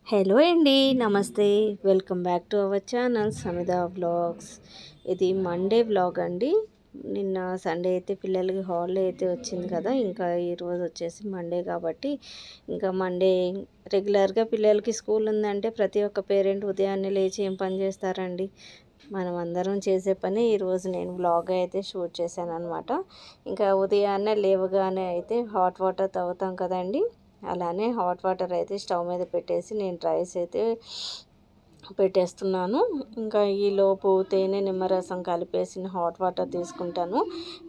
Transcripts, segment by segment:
Hello అండి, నమస్తే. Welcome back to our channel Samitha vlogs. ఇది మండే వ్లాగ్ అండి. నిన్న సండే అయితే పిల్లలకి హాలిడే అయితే వచ్చింది కదా, ఇంకా ఈరోజు వచ్చేసి మండే కాబట్టి ఇంకా మండే రెగ్యులర్గా పిల్లలకి స్కూల్ ఉందంటే ప్రతి ఒక్క పేరెంట్ ఉదయాన్నే లేచి ఏం పని చేస్తారండి. మనం అందరం చేసే పని ఈరోజు నేను వ్లాగ్ అయితే షూట్ చేశాను అనమాట. ఇంకా ఉదయాన్నే లేవగానే అయితే హాట్ వాటర్ తాగుతాం కదండి, అలానే హాట్ వాటర్ అయితే స్టవ్ మీద పెట్టేసి నేను రైస్ అయితే పెట్టేస్తున్నాను. ఇంకా ఈలోపు తేనె నిమ్మరసం కలిపేసిన హాట్ వాటర్ తీసుకుంటాను.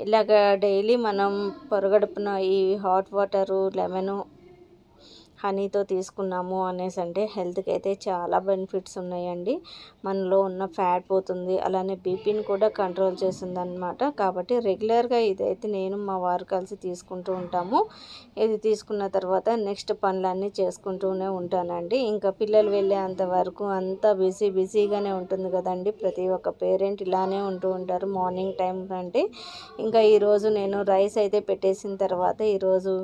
ఇలాగ డైలీ మనం పొరగడుపున ఈ హాట్ వాటరు లెమన్ హనీతో తీసుకున్నాము అనేసి అంటే హెల్త్కి అయితే చాలా బెనిఫిట్స్ ఉన్నాయండి. మనలో ఉన్న ఫ్యాట్ పోతుంది, అలానే బీపీని కూడా కంట్రోల్ చేస్తుంది అనమాట. కాబట్టి రెగ్యులర్గా ఇదైతే నేను మా వారు కలిసి తీసుకుంటూ ఉంటాము. ఇది తీసుకున్న తర్వాత నెక్స్ట్ పనులన్నీ చేసుకుంటూనే ఉంటానండి. ఇంకా పిల్లలు వెళ్ళేంత వరకు అంతా బిజీగానే ఉంటుంది కదండి. ప్రతి ఒక్క పేరెంట్ ఇలానే ఉంటూ ఉంటారు మార్నింగ్ టైం అంటే. ఇంకా ఈరోజు నేను రైస్ అయితే పెట్టేసిన తర్వాత ఈరోజు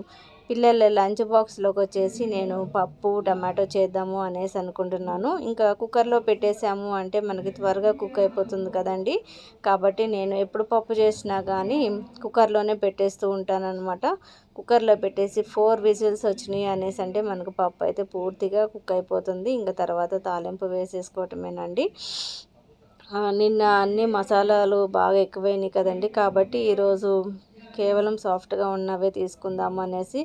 పిల్లల లంచ్ బాక్స్లోకి వచ్చేసి నేను పప్పు టమాటో చేద్దాము అనేసి అనుకుంటున్నాను. ఇంకా కుక్కర్లో పెట్టేసాము అంటే మనకి త్వరగా కుక్ అయిపోతుంది కదండి. కాబట్టి నేను ఎప్పుడు పప్పు చేసినా కానీ కుక్కర్లోనే పెట్టేస్తూ ఉంటానన్నమాట. కుక్కర్లో పెట్టేసి 4 విజిల్స్ వచ్చినాయి అనేసి అంటే మనకు పప్పు అయితే పూర్తిగా కుక్ అయిపోతుంది. ఇంకా తర్వాత తాలింపు వేసేసుకోవటమేనండి. నిన్న అన్ని మసాలాలు బాగా ఎక్కువైనాయి కదండి, కాబట్టి ఈరోజు కేవలం సాఫ్ట్గా ఉన్నవే తీసుకుందాము అనేసి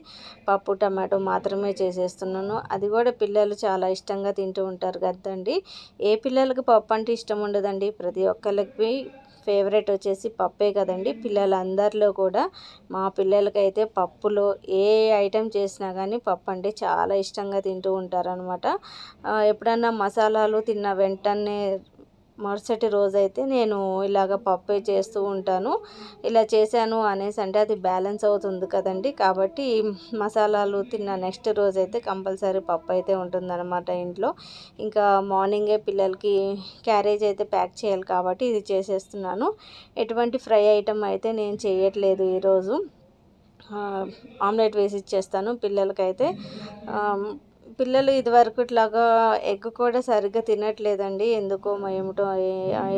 పప్పు టమాటో మాత్రమే చేసేస్తున్నాను. అది కూడా పిల్లలు చాలా ఇష్టంగా తింటూ ఉంటారు కదండి. ఏ పిల్లలకి పప్పు అంటే ఇష్టం ఉండదండి. ప్రతి ఒక్కరికి ఫేవరెట్ వచ్చేసి పప్పే కదండి. పిల్లలందరిలో కూడా మా పిల్లలకైతే పప్పులో ఏ ఐటెం చేసినా కానీ పప్పు అంటే చాలా ఇష్టంగా తింటూ ఉంటారనమాట. ఎప్పుడన్నా మసాలాలు తిన్న వెంటనే మరుసటి రోజైతే నేను ఇలాగ పప్పే చేస్తూ ఉంటాను. ఇలా చేశాను అనేసి అంటే అది బ్యాలెన్స్ అవుతుంది కదండి. కాబట్టి మసాలాలు తిన్న నెక్స్ట్ రోజైతే కంపల్సరీ పప్పు అయితే ఉంటుందన్నమాట ఇంట్లో. ఇంకా మార్నింగే పిల్లలకి క్యారేజ్ అయితే ప్యాక్ చేయాలి కాబట్టి ఇది చేసేస్తున్నాను. ఎటువంటి ఫ్రై ఐటెం అయితే నేను చేయట్లేదు ఈరోజు. ఆమ్లెట్ వేసి ఇచ్చేస్తాను పిల్లలకైతే. పిల్లలు ఇదివరకు ఇట్లాగా ఎగ్ కూడా సరిగ్గా తినట్లేదండి. ఎందుకో ఏమిటో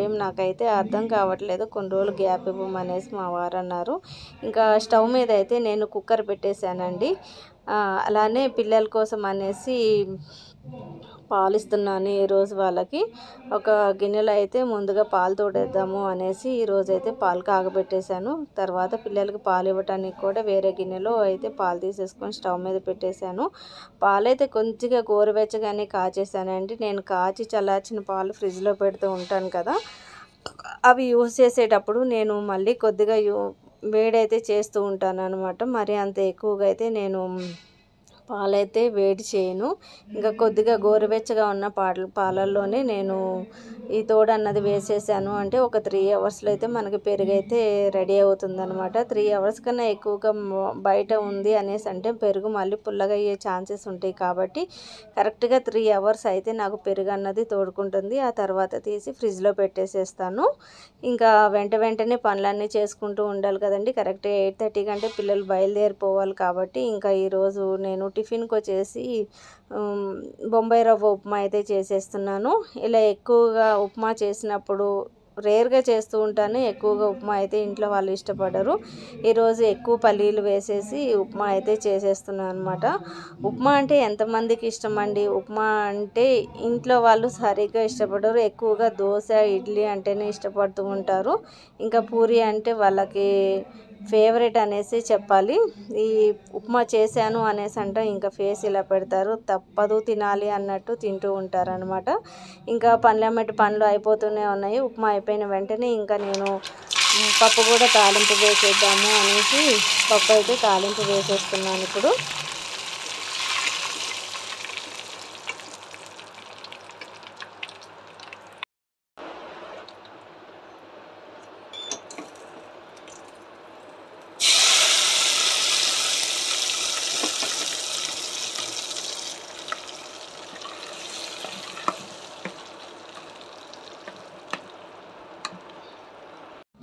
ఏం నాకైతే అర్థం కావట్లేదు. కొన్ని రోజులు గ్యాప్ ఇవ్వమనేసి మా వారు అన్నారు. ఇంకా స్టవ్ మీద అయితే నేను కుక్కర్ పెట్టేశానండి. అలానే పిల్లల కోసం అనేసి పాలు ఇస్తున్నాను ఈరోజు వాళ్ళకి. ఒక గిన్నెలో అయితే ముందుగా పాలు తోడేద్దాము అనేసి ఈరోజు అయితే పాలు కాగబెట్టేశాను. తర్వాత పిల్లలకి పాలు ఇవ్వటానికి కూడా వేరే గిన్నెలో అయితే పాలు తీసేసుకొని స్టవ్ మీద పెట్టేశాను. పాలైతే కొద్దిగా గోరువెచ్చగానే కాచేసానండి. నేను కాచి చల్లార్చిన పాలు ఫ్రిడ్జ్లో పెడుతూ ఉంటాను కదా, అవి యూజ్ చేసేటప్పుడు నేను మళ్ళీ కొద్దిగా వేడైతే చేస్తూ ఉంటాను అనమాట. మరి అంత ఎక్కువగా అయితే నేను పాలైతే వేడి చేయను. ఇంకా కొద్దిగా గోరువెచ్చగా ఉన్న పాలల్లోనే నేను ఈ తోడు అన్నది వేసేసాను అంటే ఒక 3 అవర్స్లో అయితే మనకి పెరుగు అయితే రెడీ అవుతుందన్నమాట. 3 అవర్స్ కన్నా ఎక్కువగా బయట ఉంది అనేసి అంటే పెరుగు మళ్ళీ పుల్లగా అయ్యే ఛాన్సెస్ ఉంటాయి. కాబట్టి కరెక్ట్గా 3 అవర్స్ అయితే నాకు పెరుగు అన్నది తోడుకుంటుంది. ఆ తర్వాత తీసి ఫ్రిడ్జ్లో పెట్టేసేస్తాను. ఇంకా వెంటనే పనులన్నీ చేసుకుంటూ ఉండాలి కదండి. కరెక్ట్గా 8:30 కంటే పిల్లలు బయలుదేరిపోవాలి. కాబట్టి ఇంకా ఈరోజు నేను టిఫిన్కి వచ్చేసి బొంబాయి రవ్వ ఉప్మా అయితే చేసేస్తున్నాను. ఇలా ఎక్కువగా ఉప్మా చేసినప్పుడు రేర్గా చేస్తూ ఉంటాను. ఎక్కువగా ఉప్మా అయితే ఇంట్లో వాళ్ళు ఇష్టపడరు. ఈరోజు ఎక్కువ పల్లీలు వేసేసి ఉప్మా అయితే చేసేస్తున్నాను అనమాట. ఉప్మా అంటే ఎంతమందికి ఇష్టం అండి. ఉప్మా అంటే ఇంట్లో వాళ్ళు సరిగ్గా ఇష్టపడరు. ఎక్కువగా దోశ ఇడ్లీ అంటేనే ఇష్టపడుతూ ఉంటారు. ఇంకా పూరి అంటే వాళ్ళకి ఫేవరెట్ అనేసి చెప్పాలి. ఈ ఉప్మా చేశాను అనేసి అంటే ఇంకా ఫేస్ ఇలా పెడతారు, తప్పదు తినాలి అన్నట్టు తింటూ ఉంటారనమాట. ఇంకా పనులు అయిపోతూనే ఉన్నాయి. ఉప్మా అయిపోయిన వెంటనే ఇంకా నేను పప్పు కూడా తాలింపు వేసేద్దాము అనేసి పప్పు అయితే తాలింపు వేసేస్తున్నాను ఇప్పుడు.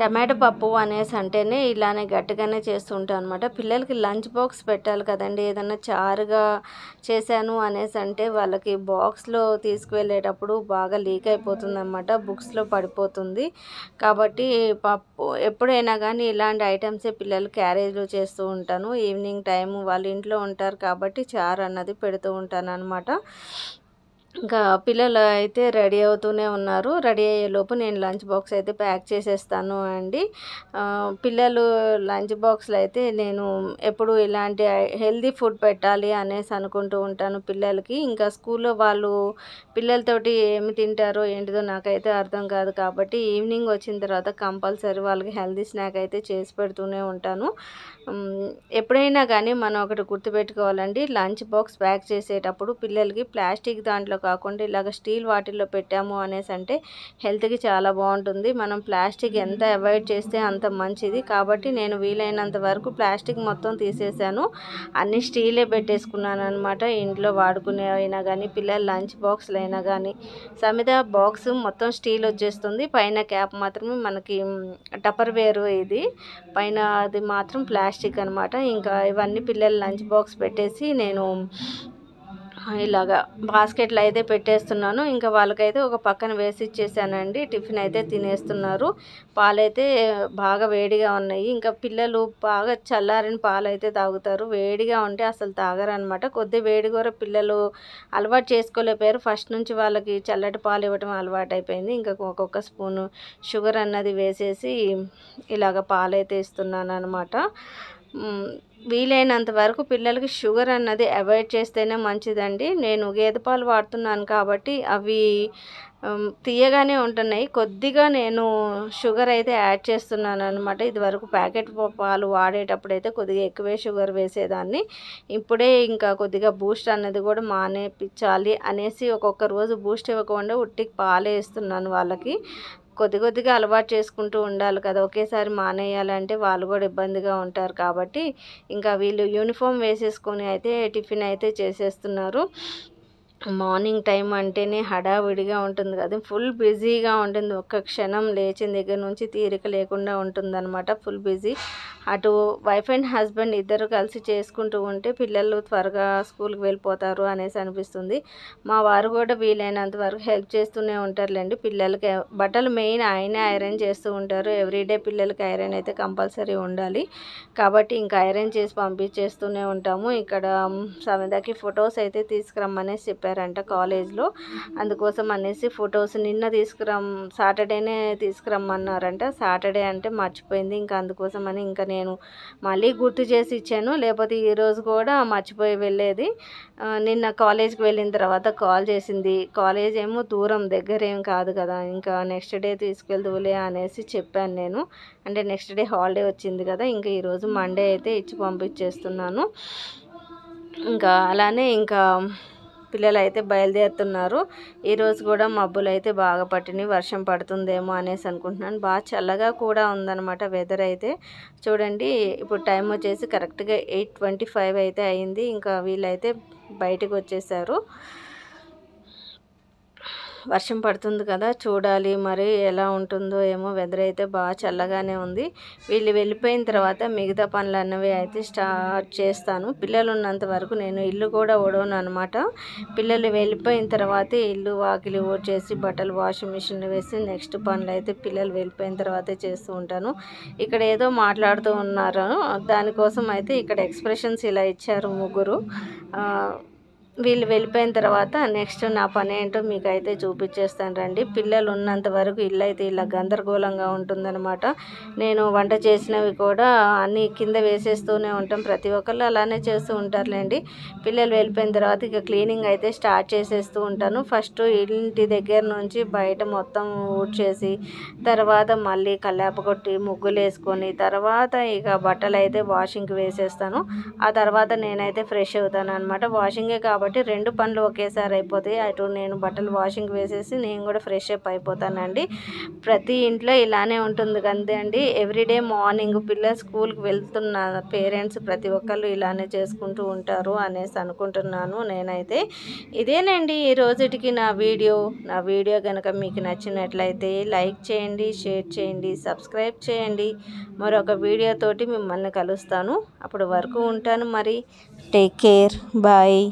టమాటో పప్పు అనేసి అంటేనే ఇలానే గట్టిగానే చేస్తూ ఉంటాను అనమాట. పిల్లలకి లంచ్ బాక్స్ పెట్టాలి కదండి. ఏదన్నా చారుగా చేశాను అనేసి అంటే వాళ్ళకి బాక్స్లో తీసుకువెళ్ళేటప్పుడు బాగా లీక్ అయిపోతుంది అనమాట, బుక్స్లో పడిపోతుంది. కాబట్టి పప్పు ఎప్పుడైనా కానీ ఇలాంటి ఐటమ్సే పిల్లలు క్యారేజ్లో చేస్తూ ఉంటాను. ఈవినింగ్ టైము వాళ్ళ ఇంట్లో ఉంటారు కాబట్టి చారు అన్నది పెడుతూ ఉంటాను అనమాట. ఇంకా పిల్లలు అయితే రెడీ అవుతూనే ఉన్నారు. రెడీ అయ్యేలోపు నేను లంచ్ బాక్స్ అయితే ప్యాక్ చేసేస్తాను అండి. పిల్లలు లంచ్ బాక్స్లో అయితే నేను ఎప్పుడు ఇలాంటి హెల్దీ ఫుడ్ పెట్టాలి అనేసి అనుకుంటూ ఉంటాను పిల్లలకి. ఇంకా స్కూల్లో వాళ్ళు పిల్లలతోటి ఏమి తింటారో ఏంటిదో నాకైతే అర్థం కాదు. కాబట్టి ఈవినింగ్ వచ్చిన తర్వాత కంపల్సరీ వాళ్ళకి హెల్దీ స్నాక్ అయితే చేసి పెడుతూనే ఉంటాను. ఎప్పుడైనా కానీ మనం ఒకటి గుర్తుపెట్టుకోవాలండి, లంచ్ బాక్స్ ప్యాక్ చేసేటప్పుడు పిల్లలకి ప్లాస్టిక్ దాంట్లో కాకుండా ఇలాగ స్టీల్ వాటిల్లో పెట్టాము అనేసి అంటే హెల్త్కి చాలా బాగుంటుంది. మనం ప్లాస్టిక్ ఎంత అవాయిడ్ చేస్తే అంత మంచిది. కాబట్టి నేను వీలైనంత వరకు ప్లాస్టిక్ మొత్తం తీసేసాను, అన్ని స్టీలే పెట్టేసుకున్నాను అనమాట. ఇంట్లో వాడుకునే అయినా కానీ పిల్లల లంచ్ బాక్స్లు అయినా కానీ సమిత బాక్స్ మొత్తం స్టీల్ వచ్చేస్తుంది. పైన క్యాప్ మాత్రమే మనకి టపర్ వేరు, ఇది పైన అది మాత్రం ప్లాస్టిక్ అనమాట. ఇంకా ఇవన్నీ పిల్లల లంచ్ బాక్స్ పెట్టేసి నేను ఇలాగా బాస్కెట్లో అయితే పెట్టేస్తున్నాను. ఇంకా వాళ్ళకైతే ఒక పక్కన వేసి ఇచ్చేసానండి. టిఫిన్ అయితే తినేస్తున్నారు. పాలైతే బాగా వేడిగా ఉన్నాయి. ఇంకా పిల్లలు బాగా చల్లారిన పాలు అయితే తాగుతారు, వేడిగా ఉంటే అసలు తాగరనమాట. కొద్ది వేడి కూడా పిల్లలు అలవాటు చేసుకోలేకపోయారు. ఫస్ట్ నుంచి వాళ్ళకి చల్లటి పాలు ఇవ్వటం అలవాటు అయిపోయింది. ఇంకా ఒక్కొక్క స్పూను షుగర్ అన్నది వేసేసి ఇలాగ పాలైతే ఇస్తున్నాను అనమాట. వీలైనంత వరకు పిల్లలకి షుగర్ అన్నది అవాయిడ్ చేస్తేనే మంచిదండి. నేను గేదె పాలు వాడుతున్నాను కాబట్టి అవి తీయగానే ఉంటున్నాయి. కొద్దిగా నేను షుగర్ అయితే యాడ్ చేస్తున్నాను అనమాట. ఇదివరకు ప్యాకెట్ పాలు వాడేటప్పుడు అయితే కొద్దిగా ఎక్కువే షుగర్ వేసేదాన్ని. ఇప్పుడే ఇంకా కొద్దిగా బూస్ట్ అన్నది కూడా మానేపించాలి అనేసి ఒక్కొక్క రోజు బూస్ట్ ఇవ్వకుండా ఉట్టికి పాలే ఇస్తున్నాను వాళ్ళకి. కొద్దిగా అలవాటు చేసుకుంటూ ఉండాలి కదా, ఒకేసారి మానేయాలంటే వాళ్ళు కూడా ఇబ్బందిగా ఉంటారు. కాబట్టి ఇంకా వీళ్ళు యూనిఫామ్ వేసేసుకొని అయితే టిఫిన్ అయితే చేసేస్తున్నారు. మార్నింగ్ టైం అంటేనే హడావిడిగా ఉంటుంది కదా, ఫుల్ బిజీగా ఉంటుంది. ఒక్క క్షణం లేచిన దగ్గర నుంచి తీరిక లేకుండా ఉంటుందన్నమాట, ఫుల్ బిజీ. అటు వైఫ్ అండ్ హస్బెండ్ ఇద్దరు కలిసి చేసుకుంటూ ఉంటే పిల్లలు త్వరగా స్కూల్కి వెళ్ళిపోతారు అనేసి అనిపిస్తుంది. మా వారు కూడా వీలైనంత వరకు హెల్ప్ చేస్తూనే ఉంటారులేండి. పిల్లలకి బట్టలు మెయిన్ ఆయనే ఐరన్ చేస్తూ ఉంటారు. ఎవ్రీడే పిల్లలకి ఐరన్ అయితే కంపల్సరీ ఉండాలి. కాబట్టి ఇంకా ఐరన్ చేసి పంపించేస్తూనే ఉంటాము. ఇక్కడ సమితకి ఫొటోస్ అయితే తీసుకురమ్మనేసి చెప్పారంట కాలేజ్లో. అందుకోసం అనేసి ఫొటోస్ నిన్న సాటర్డేనే తీసుకురమ్మన్నారంట. సాటర్డే అంటే మర్చిపోయింది. ఇంకా అందుకోసం అని ఇంకా నేను మళ్ళీ గుర్తు చేసి ఇచ్చాను, లేకపోతే ఈరోజు కూడా మర్చిపోయి వెళ్ళేది. నిన్న కాలేజ్కి వెళ్ళిన తర్వాత కాల్ చేసింది. కాలేజ్ ఏమో దూరం, దగ్గర ఏం కాదు కదా, ఇంకా నెక్స్ట్ డే తీసుకెళ్దువులే అనేసి చెప్పాను నేను. అంటే నెక్స్ట్ డే హాలిడే వచ్చింది కదా, ఇంకా ఈరోజు మండే అయితే ఇచ్చి పంపించేస్తున్నాను. ఇంకా అలానే ఇంకా పిల్లలు అయితే బయలుదేరుతున్నారు. ఈరోజు కూడా మబ్బులు అయితే బాగా పట్టినాయి, వర్షం పడుతుందేమో అనేసి అనుకుంటున్నాను. బాగా చల్లగా కూడా ఉందన్నమాట వెదర్ అయితే. చూడండి ఇప్పుడు టైం వచ్చేసి కరెక్ట్గా 8:25 అయితే అయింది. ఇంకా వీళ్ళైతే బయటకు వచ్చేసారు. వర్షం పడుతుంది కదా, చూడాలి మరి ఎలా ఉంటుందో ఏమో. వెదర్ అయితే బాగా చల్లగానే ఉంది. వీళ్ళు వెళ్ళిపోయిన తర్వాత మిగతా పనులు అన్నవి అయితే స్టార్ట్ చేస్తాను. పిల్లలు ఉన్నంత వరకు నేను ఇల్లు కూడా ఊడవను అనమాట. పిల్లలు వెళ్ళిపోయిన తర్వాతే ఇల్లు వాకిలి ఊడ్చేసి బట్టలు వాషింగ్ మిషన్లో వేసి నెక్స్ట్ పనులు అయితే పిల్లలు వెళ్ళిపోయిన తర్వాతే చేస్తూ ఉంటాను. ఇక్కడ ఏదో మాట్లాడుతూ ఉన్నారు, దానికోసం అయితే ఇక్కడ ఎక్స్ప్రెషన్స్ ఇలా ఇచ్చారు ముగ్గురు. వీళ్ళు వెళ్ళిపోయిన తర్వాత నెక్స్ట్ నా పని ఏంటో మీకు అయితే చూపించేస్తాను రండి. పిల్లలు ఉన్నంత వరకు ఇల్లు అయితే ఇలా గందరగోళంగా ఉంటుందన్నమాట. నేను వంట చేసినవి కూడా అన్నీ కింద వేసేస్తూనే ఉంటాం, ప్రతి ఒక్కళ్ళు అలానే చేస్తూ ఉంటారులేండి. పిల్లలు వెళ్ళిపోయిన తర్వాత ఇక క్లీనింగ్ అయితే స్టార్ట్ చేసేస్తూ ఉంటాను. ఫస్ట్ ఇంటి దగ్గర నుంచి బయట మొత్తం ఊడ్చేసి తర్వాత మళ్ళీ కల్లాప కొట్టి ముగ్గులు వేసుకొని తర్వాత ఇక బట్టలు అయితే వాషింగ్కి వేసేస్తాను. ఆ తర్వాత నేనైతే ఫ్రెష్ అవుతాను అనమాట. వాషింగే కాబట్టి కాబట్టి 2 పనులు ఒకేసారి అయిపోతాయి. అటు నేను బట్టలు వాషింగ్ వేసేసి నేను కూడా ఫ్రెష్ అప్ అయిపోతానండి. ప్రతి ఇంట్లో ఇలానే ఉంటుంది అంతే అండి. ఎవ్రీడే మార్నింగ్ పిల్లలు స్కూల్కి వెళ్తున్న పేరెంట్స్ ప్రతి ఒక్కళ్ళు ఇలానే చేసుకుంటూ ఉంటారు అనేసి అనుకుంటున్నాను నేనైతే. ఇదేనండి ఈ రోజుటికి నా వీడియో కనుక మీకు నచ్చినట్లయితే లైక్ చేయండి, షేర్ చేయండి, సబ్స్క్రైబ్ చేయండి. మరొక వీడియోతోటి మిమ్మల్ని కలుస్తాను. అప్పటి వరకు ఉంటాను మరి. Take care. బాయ్.